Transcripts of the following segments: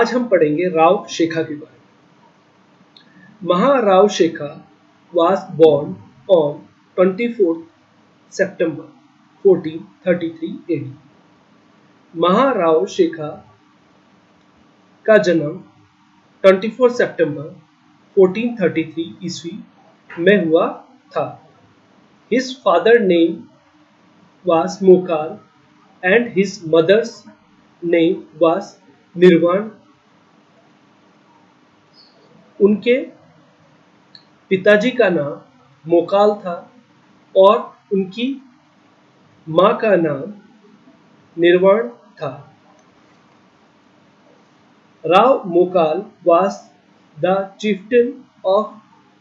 आज हम पढ़ेंगे राव शेखा के बारे में। महाराव शेखा was born on 24th September 1433 AD। Maharao शेखा का जन्म 24 सितंबर 1433 ईस्वी में हुआ था। His father name was Mokal and his mother's name was निर्वाण। उनके पिताजी का नाम मोकाल था और उनकी मां का नाम निर्वाण था। Rao Mokal was the chieftain of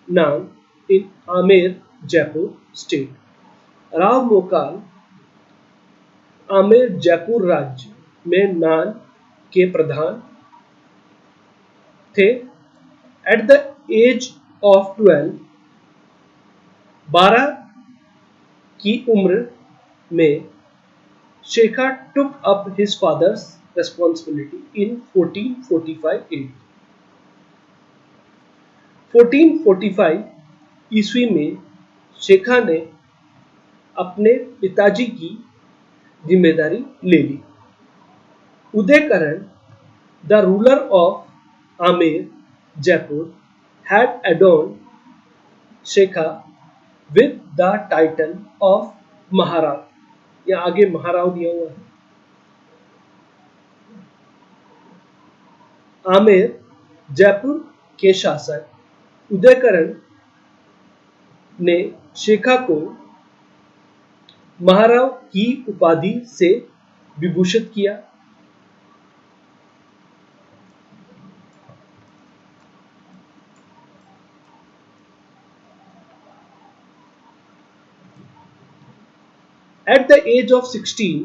Nang in Amer Jaipur state. Rao Mokal Amer Jaipur राज्य में नान के प्रधान थे। एट द एज ऑफ 12 की उम्र में Shekha took up his father's responsibility in 1445 AD। 1445 ईस्वी में शेखा ने अपने पिताजी की जिम्मेदारी ले ली। Udaykaran the ruler of Amer Jaipur had adorned Shekha with the title of Maharao. यहाँ आगे महाराव दिया हुआ है। आमेर जयपुर के शासक उदयकरण ने शेखा को महाराव की उपाधि से विभूषित किया। At the age of 16,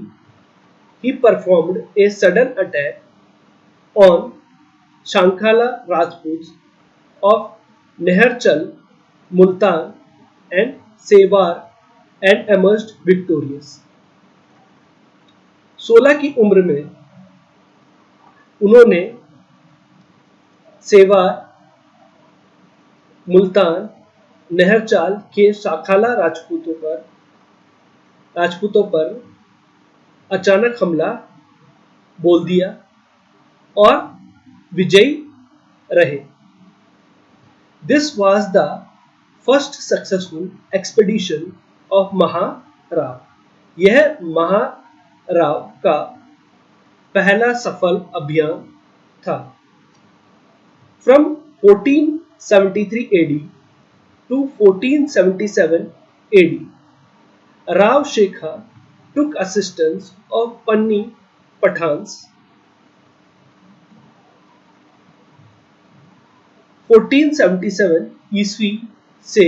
he performed a sudden attack on Shankhala Rajputs of Neharchal, Multan and Sewar and emerged victorious। 16 की उम्र में उन्होंने सेवार, मुल्तान, नहरचाल के शाखाला राजपूतों पर अचानक हमला बोल दिया और विजयी रहे। This was the first successful expedition of Maharao. यह महाराव का पहला सफल अभियान था। From 1473 AD to 1477 AD, Rav Shekha took assistance of Panni Pathans। 1477 ईस्वी से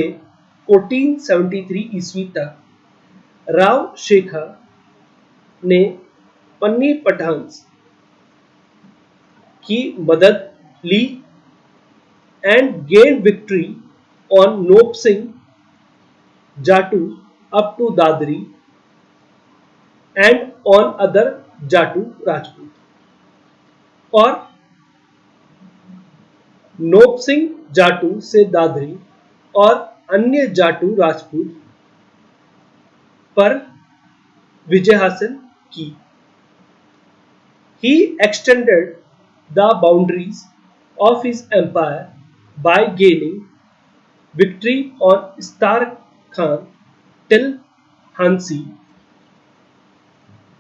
1473 ईस्वी तक राव शेखा ने पन्नी पठान्स की मदद ली and gained victory on Nob Singh Jatu up to Dadri and on other Jatu Rajput। और नोब सिंह जाटू से दादरी और अन्य जाटू राजपूत पर विजय हासिल की। He extended the boundaries of his empire by gaining victory on Istar Khan till Hansi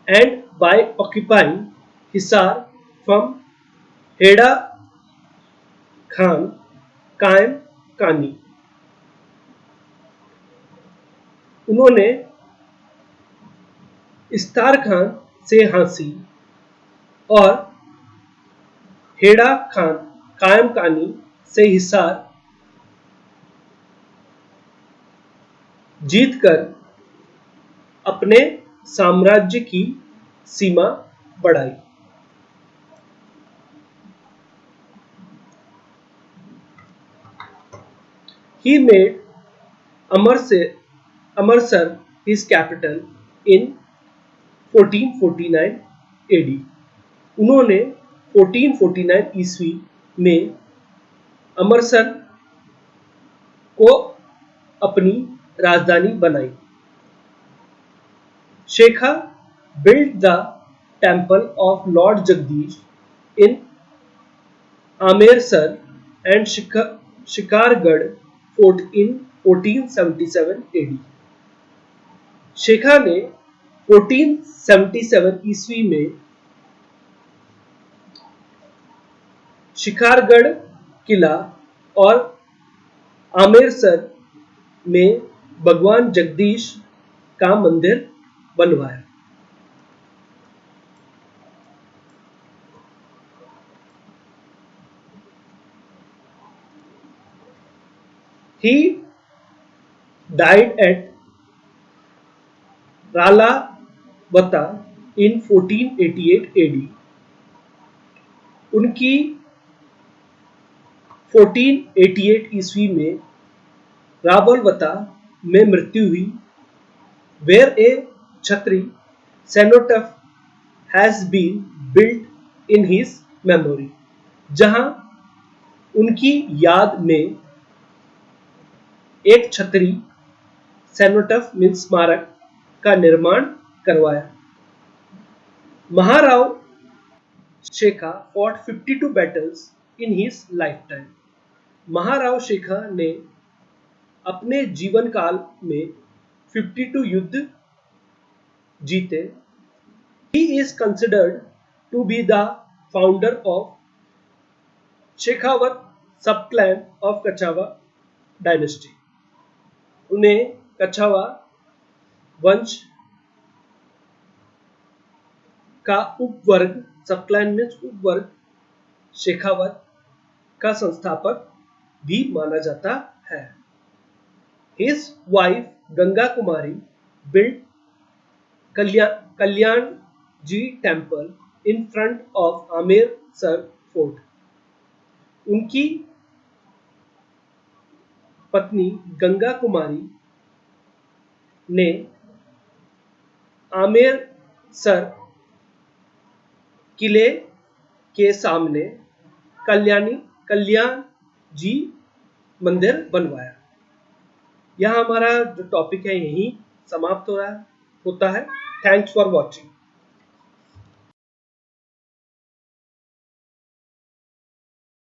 and by occupying Hisar from Heda Khan कायम कानी। उन्होंने इस्तार खान से हांसी और हेड़ा खान कायम कानी से हिसार जीतकर अपने साम्राज्य की सीमा बढ़ाई। He made Amritsar his capital in 1449 AD। उन्होंने 1449 ईस्वी में अमरसर को अपनी राजधानी बनाई। शेखा built the temple of Lord Jagdish in Amritsar and Shikargarh fort in 1477 AD। शेखा ने 1477 ईस्वी में शिकारगढ़ किला और आमेरसर में भगवान जगदीश का मंदिर बनवाया। He died at Ralawata in 1488 AD। उनकी 1488 ईस्वी में रावलवता में मृत्यु हुई। Where a छतरी cenotaph has been built in his memory, जहां उनकी याद में एक छतरी सेनोटफ मीन्स स्मारक का निर्माण करवाया। महाराव शेखा fought 52 battles in his lifetime। Maharao शेखा ने अपने जीवन काल में 52 युद्ध जीते। He is considered to be the founder of Shekhawat subclan of Kachhawa dynasty। उन्हें कछावा वंश का उपवर्ग सबक्लैन में उपवर्ग शेखावत का संस्थापक भी माना जाता है। His wife Ganga Kumari built Kalyan ji temple in front of Amritsar fort। उनकी पत्नी गंगा कुमारी ने आमेरसर किले के सामने कल्याण जी मंदिर बनवाया। यह हमारा जो टॉपिक है यही समाप्त होता है। Thanks for watching.